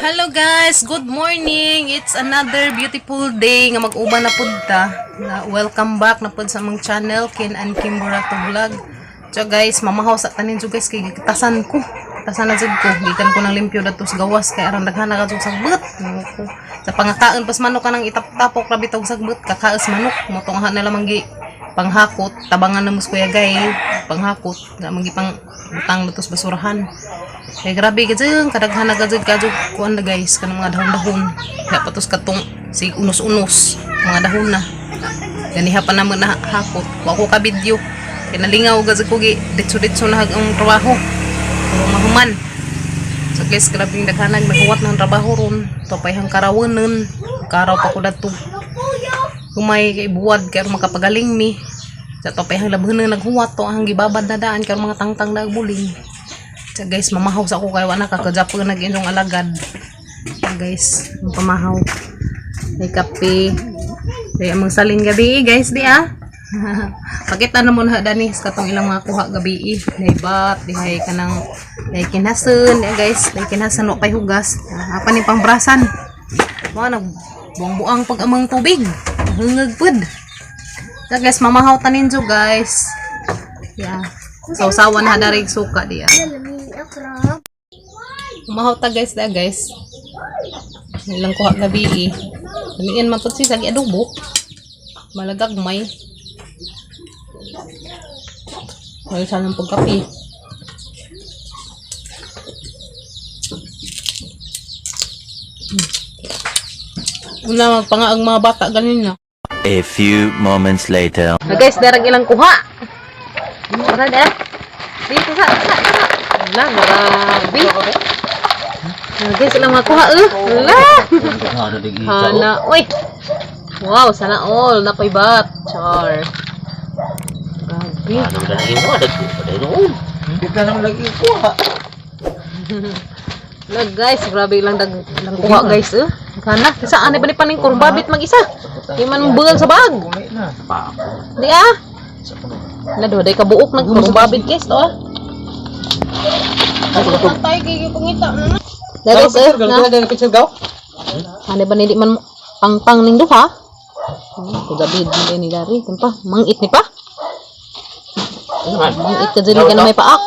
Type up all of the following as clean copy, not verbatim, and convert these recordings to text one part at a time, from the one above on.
Hello guys, good morning. It's another beautiful day nga mag-uban na pud ta. Welcome back na pud sa among channel Ken and Kim Burato Vlog. So guys, mamahaw sa tanin jud guys kay kitasan ko. Kitasan na jud ko. Gikan ko nang limpyo datos gawas kay aron daghan na kadto sagbot. Sa pangakaon pas manok kanang itap-tapok ra bitog sagbot kakaes manok. Motongha na lamang gi panghakot, tabangan na mus kuya gay, panghakot, nga magi pang butang datos basurahan. Kaya grabe gajeng kadaghan na gajeng kuan na guys kanang mga dahon-dahon. Kaya patos katong sig unos-unos mga dahon na. Ganiha pa naman na hakot. Wa ko ka video. Kaya nalingaw gajeng ko gi ditso-ditso na ang trabaho. Pero mahuman. So guys, grabe daghan naghuwat ng trabaho ron. Topay hang karawonen. Karaw pa ko dato. Kumay kay buwad kay makapagaling mi. Sa topay hang labhon naghuwat to ang gibabad na daan kay mga tangtang na buling. So guys, mamahaw sa ako kay wala kakajapon nag-inyong alagad. So guys, pamahaw. May kape. Kaya among saling gabi guys di ah. Pakita na mo na dani sa katong ilang mga kuha gabi. Daybat, dihay kanang day kinasen guys, day kinasen wa pay hugas. Apa ni pangbrasan? Mo nag buang-buang pag amang tubig. Hungag pud. So guys, mamahaw tanin jo guys. Yeah. So sawan ha dari suka dia. Mamahaw ta guys da guys. Ilang kuha gabi. Damiin man pud si sagi adobo. Malagagmay. Wala sanang pagkape. Una magpangaang mga bata ganin na. A few moments later. Guys, darag ilang kuha. Tara da. Dito sa. Wala, grabe. Guys, ilang mga kuha Wala. Hana, uy. Wow, sana all napoy bat. Char. Grabe. Ano na lagi mo? Ada doon. Kita naman lagi kuha. Look guys, grabe lang kuha guys. Kana, saan ba ni paning kurbabit mag-isa? Di man bugal sa bag. Di ah. Lado day kabuok nag kurbabit guys to ah. Tay kay pangita na. Guys, na picture gaw. Ano ba ni di man pang ning duha? Gabi din ni dari, tempa mangit ni pa. Mangit ka dili kana may paak.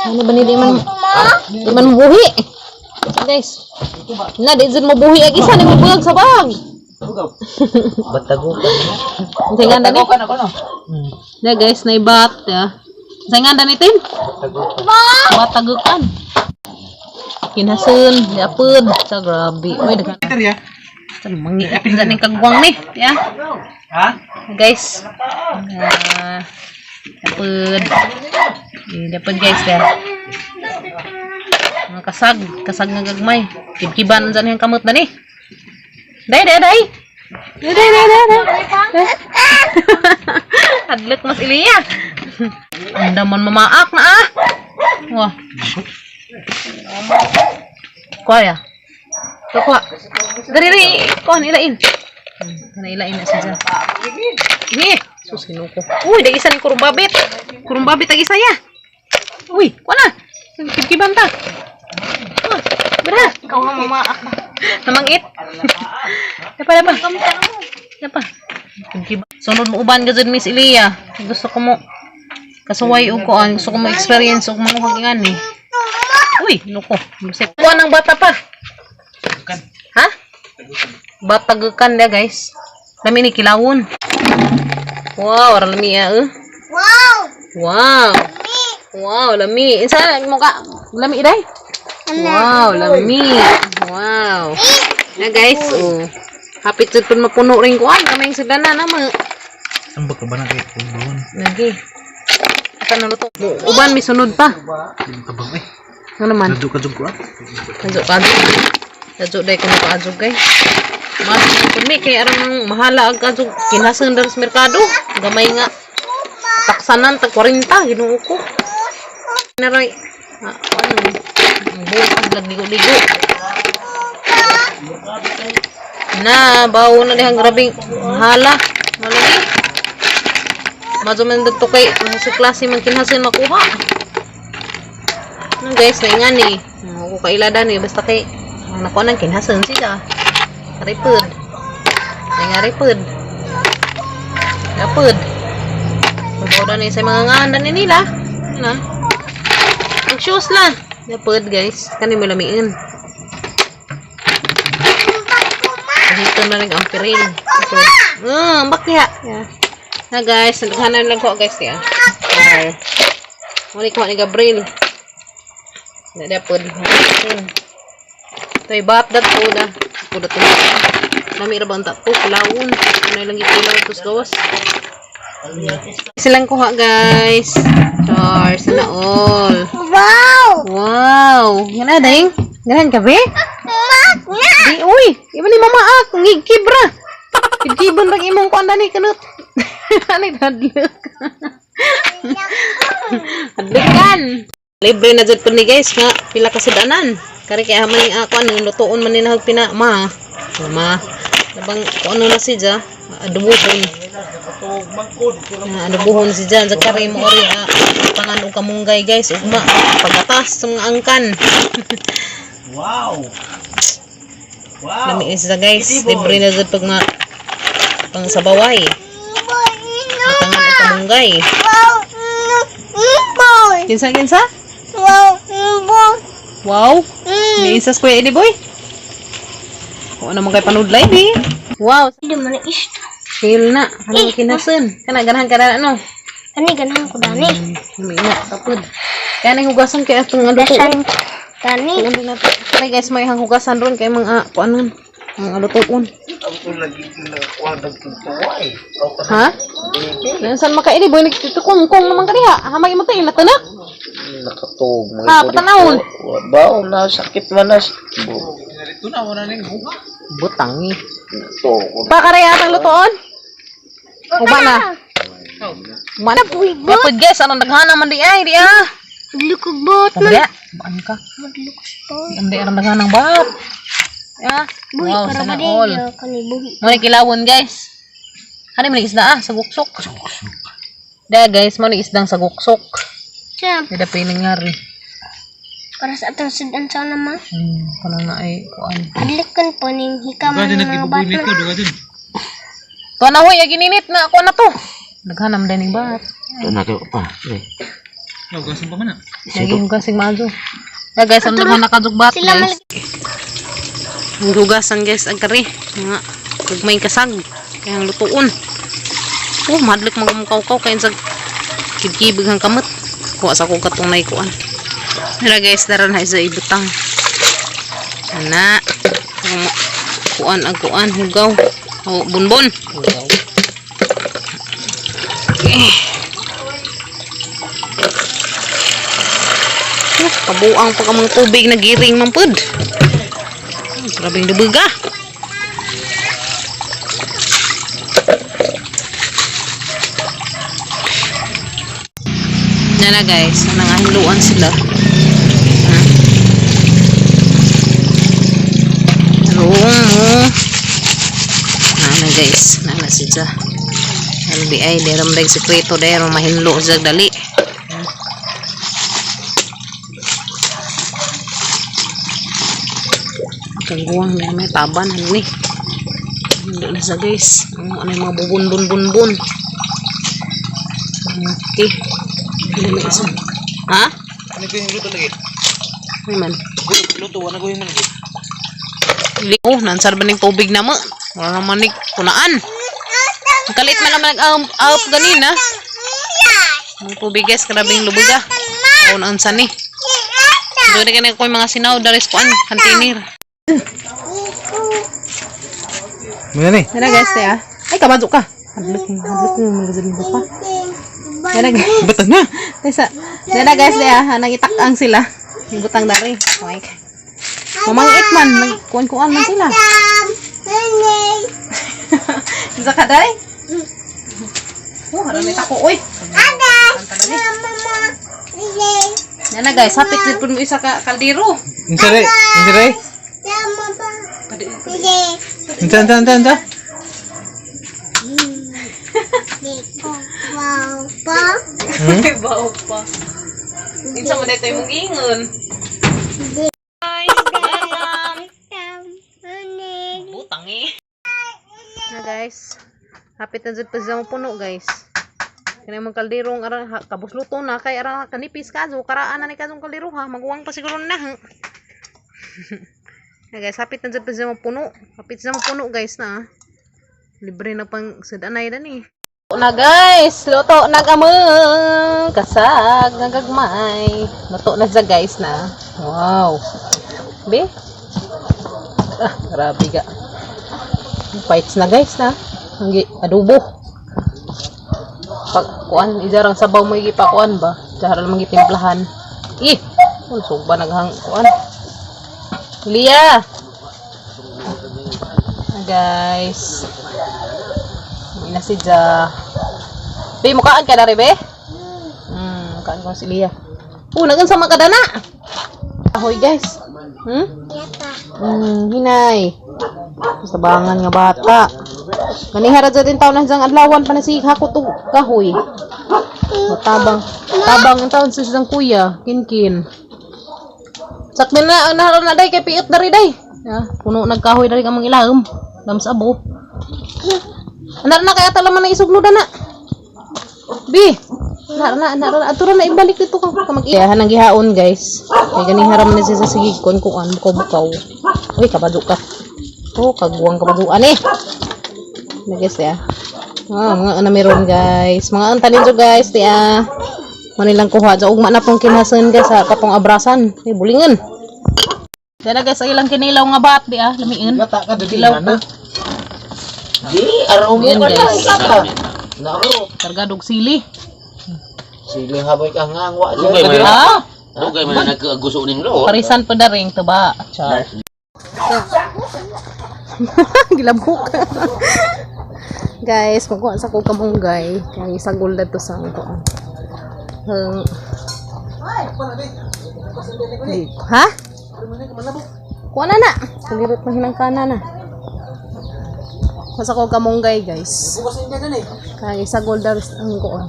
Ano ba ni di man buhi? Guys. Na di jud mo buhi ag isa ni mabulag sa bag. Batago. Tingan dani. Na guys, naibat ya. Tingan dani tin. Batagukan. Kinasun, diapud sa grabe. Oy daghan. Mangiap din ning kagwang ni, ya. Ha? Guys. Dapat guys ya. Kasag nga gagmay. Kibkiban dyan yung kamot na ni. Day. Adlok mas iliya. Ang damon mamaak na ah. Wah. Kuha ya. Kuha. Dari. Kuha nilain. Nilain na siya. Ini. Susino ko. Uy, dagi isa ng kurumbabit. Kurumbabit dagi saya. Uy, kuha na. Kibkiban ta. Bra, ikaw nga mamaak. Namangit. Dapa. Sunod mo uban gajud Miss Ilia. Gusto ko mo kasuway og kuan, gusto ko mo experience og mga hagingan ni. Uy, nuko. Musip ko nang bata pa. Ha? Batagukan dia guys. Lami ni kilawon. Wow, lami ya Wow, lami. Insa mo ka? Lami day? Wow, lami. Wow. Na guys, hapit jud pun mapuno ring kuan kamay sudana na mo. Ang baka ba na kay doon? Lagi. Asa na luto? Uban mi sunod pa. Kabang eh. Ano naman? Kadug ko. Kadug day ko pa adjug guys. Mas kami kay aron mahala ag kadug kinasen dari sa merkado. Gamay nga. Taksanan tag 40 Ginoo ko. Naroy. Ano? Bukas ligo-ligo. Na, bawo na dihang grabing hala. Malami. Madyo man dito kay sa klase man kinhasin makuha. Guys, naingan ni. Ako kailadan ni basta kay nakuha nang kinhasan siya. Ripod. Nga ripod. Napod. Pagkauda ni sa mga nganda ni nila. Ano? Ang shoes la. Napod guys. Kani mo lamiin. Dito na rin ang peril. Bakya. Na guys, naghanan lang ko guys ya. Muli ko ni Gabriel. Napod. Tay bat dat po da. Puda to. Nami ra bang tato kulawon. Ano lang gitulaw tus gawas. Silang kuha guys. Char sana all. Wow! Wow. Ngana ding? Ganan ka be? Di uy, iba ni mama ak ngigkibra. Kibon bag imong kuan dani kanut. Ani dadlek. Adlikan. Libre na jud ni guys nga pila ka sudanan. Kari kay hamaling ako ano lutuon man nila pina ma. Mama. Labang kung ano na si Ja, adubuhon. Adubuhon si Ja, sa kari mo ori pangan og kamunggay guys, ugma pagatas sa mga angkan. Wow! Lami isa guys, libre na jud pag pang sabaway. Pangan og kamunggay. Kinsa kinsa? Wow. Ni isas ko ini boy. Kung ano mo kay panudlay di. Wow. Hindi mo na isto. Feel na. Ano kinasun? Kana ganahan ka na ano? Ani ganahan ko dani. Lumina kapod. Kaya nang hugasan kay atong ano to. Dasan dani. Tuon din nato. Kaya guys may hang hugasan ron kay mga kuanon. Ang alutuon. Ako lagi na kuwadag tuway. Ha? Yan saan makaili boy nagtutukong naman ka diha. Hamay mo to inatanak. Nakatog. Ha, patanawon. Bao na sakit manas. Butangi. Ito. Pa karaya atang lutuon? Uba na. Mana boy. Kapod guys anong naghana man di ay di ah. Lukog bot man. Pagya, baan ka? Madlukos to. Hindi ang naghanang bat. Ya. Buhi Wow, para sana ba all. din kani buhi. Mo ni kilawon guys. Ano man isda sa guksok. Da guys, mo ni isdang sa guksok. Siya, Dida piling ngari. para sa atong sudan sa nama. Kanang na ay kuan. Adlikan po ning hikaman ng mga bata. To na hoy, gininit na ako na to. Naghanam din ning bat. Ito na kayo pa. Lagi hugasing maazo. Ya guys, ano naman nakadugbat Sila guys. Ang hugasan guys, ang kari. Nga, kag may kasag. Kaya ang lutuon. Oh, madlik magkamukaw-kaw. Kaya sa kibkibig ang kamot. Kuha sa kong katong naikuan. Hira guys, daran na isa ibutang. Ana. Kuan ang kuan, hugaw. Oh, bunbon. Hugaw. Okay. Kabuang pa ka mga tubig na giring mampud. Grabe yung dubuga. Yan na guys, nangahiluan sila. Haluan mo. Na guys, na siya. LBI, deram dag sekreto deram mahinlo sa dali. Kangguang na may taban ni. Hindi na sa guys. Ano yung mga bubun-bun-bun-bun. Okay. Hindi na isa. Ha? Ano ko yung luto lagi? Ano man? Luto, ano ko yung lagi? Oh, nansar ba ng tubig na mo? Wala naman ni kunaan. Ang kalit man naman nag-up ganina. Ang tubig guys, karabing lubuga. O, naansan ni. Doon na ganyan ko yung mga sinaw. Daris ko an, kantinir. Mga ni? Yan na guys, ya. Ay, kabadyo ka. Hadlok mo magazin mo pa. Yan na guys. Batang na! Yan na guys, ya. Nangitakang sila. Yung butang dari. Okay. Mamangit man. Nagkuhan-kuhan man sila. Isa ka dari? Oh, harami tako. Uy. Yan na guys. Hapit dito mo isa ka kaldero. Insa rin? Insa? Wow pa. Bawa pa. Minsan mo dito yung ingon. Guys, butang eh. Na guys, hapit na dyan pa siya puno guys. Kaya mong kaldirong arang kabus luto na kay arang kanipis kaso karaan na ni kasong kaldiro ha maguwang pa siguro na. Na guys, hapit na dyan pa siya puno. Hapit siya puno guys na. Libre na pang sadanay na ni. Na guys, luto na gamang kasag nagagmay. Luto na siya guys na. Wow. Be? Grabe ka. Fights na guys na. Ang adobo. Pagkuan, ijarang sabaw mo igipakuan ba? Daharal mang gitimplahan. Unsog ba naghang kuan? Lia. Guys. Ina si Ja. Be, mukaan ka na rin, be? Mukaan ko si Lia. Nagan sama ka dana. Ahoy, guys. Hinay. Sabangan nga bata. Ganihara dyan taon na dyan adlawan pa na si Hakot o kahoy. Tabang ang taon sa isang kuya. Kinkin. Sakmin na, naharan na day, kay piit na rin day. Puno nagkahoy na rin ang mga ilahom. Dams abo. Anar na kaya talaman na isuglo na na. Bi, anar na. Atura na ibalik dito ka mag-iya. Hanang gihaon guys. Kaya ganing haram na siya sa sigigkon kung ano bukaw-bukaw. Uy, kabado ka. Kaguwang kabaduan eh. Na guys ya. Mga meron guys. Mga antanin dyan guys. Manilang kuha. Diyan ugma na pong kinasan guys sa katong abrasan. Bulingan. Diyan na guys. Ay lang kinilaw nga bat. Lamiin. Gata ka dito Kilaw na. ko. Di, araw mo Yan, ka na. guys. Gata. Nako. Kargadog sili. Siling haboy ka nga ang wala. Dugay man Ha? Dugay man naggusto ning lo. Parisan pa na rin. Taba. Char. Gilabok. Guys, magkuha sa ko kamunggay. Kaya isagol na to sa ako. Ha? Kuha na na. Pagirot na hinangkana na. Kuha sa ko kamunggay guys. Kaya isagol na rin ang kuha.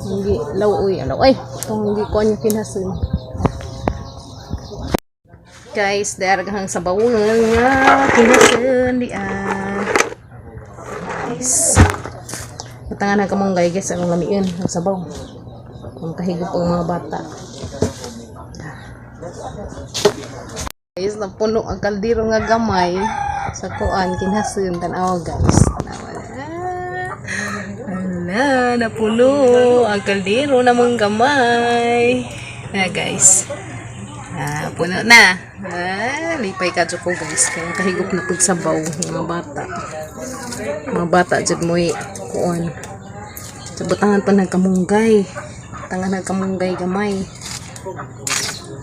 Hindi, alaw. Ay, hindi ko niya kinasin. Guys, daragahang sa bawungan nga kinasin diyan. Guys. Matangan na kamong guys, anong lamiin ang sabaw. Ang kahigop ang mga bata. Guys, napuno ang kaldero nga gamay sa kuan kinasin tanaw guys. Hala, napuno ang kaldero namang gamay. Guys. Puno na. Lipay ka dyan ko guys. Kaya kahigop na pagsabaw ng mga bata. Mga bata dyan mo kuon. Sabutangan pa nagkamunggay. Tangan nagkamunggay gamay.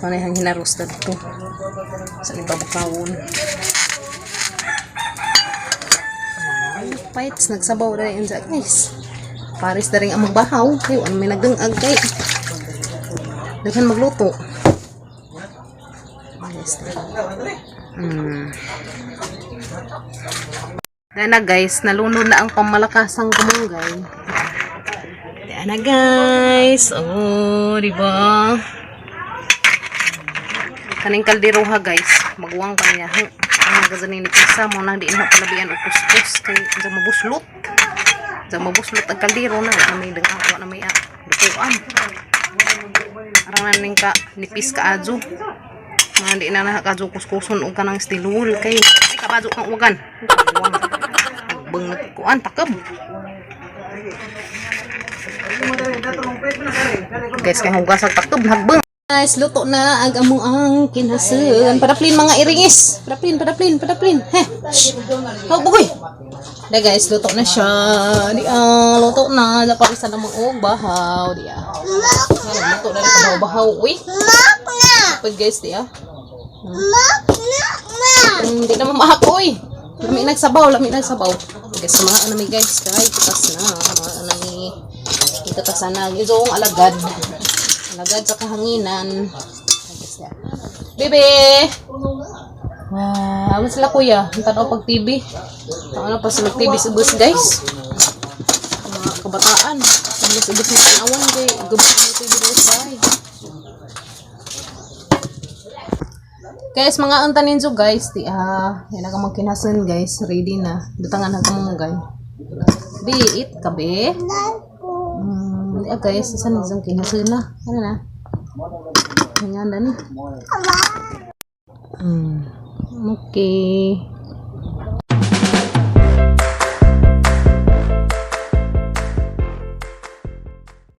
Panay hang hinaros na dito. Sa libabukawon. Fights. Nagsabaw na rin dyan guys. Paris na rin ang magbahaw. Kayo, ano may nagdangag kay. Daghan magluto. Yan na guys, nalunod na ang pamamakasang kamunggay. Yan na guys. Diba? Kaning kaldero ha guys. Magwang pa niya. Ang nagazanin ni Pisa mo nang di na palabian o kuskus. Kaya dyan mabuslot. Dyan mabuslot ang kaldero na. May dangakwa na may dukuan. Arang nanin ka nipis ka adyo. Hindi na nakakadyo kuskuson o ka ng stilul kay kabadyo kang ugan bang nagkuan takab guys kay hugasag takab hagbang guys luto na ag amo ang kinasun padaplin mga iringis padaplin bugoy da guys luto na siya luto na naparisan na mga bahaw luto na rin bahaw uy pag guys hindi naman maakoy lami nagsabaw guys mga anami guys kahit itas na mga anami itatas na gizong alagad sa kahanginan bebe ano sila kuya ang tanaw pag TV ano pa sila TV subos guys mga kabataan subos na tanawan kay gabot ng TV guys Guys, mga unta ninyo guys, di yan ka magkinasun guys, ready na. Dutangan na kamo guys. Biit ka be. Guys, isa na isang kinasun na. Ano na? Hinganda ni. Okay.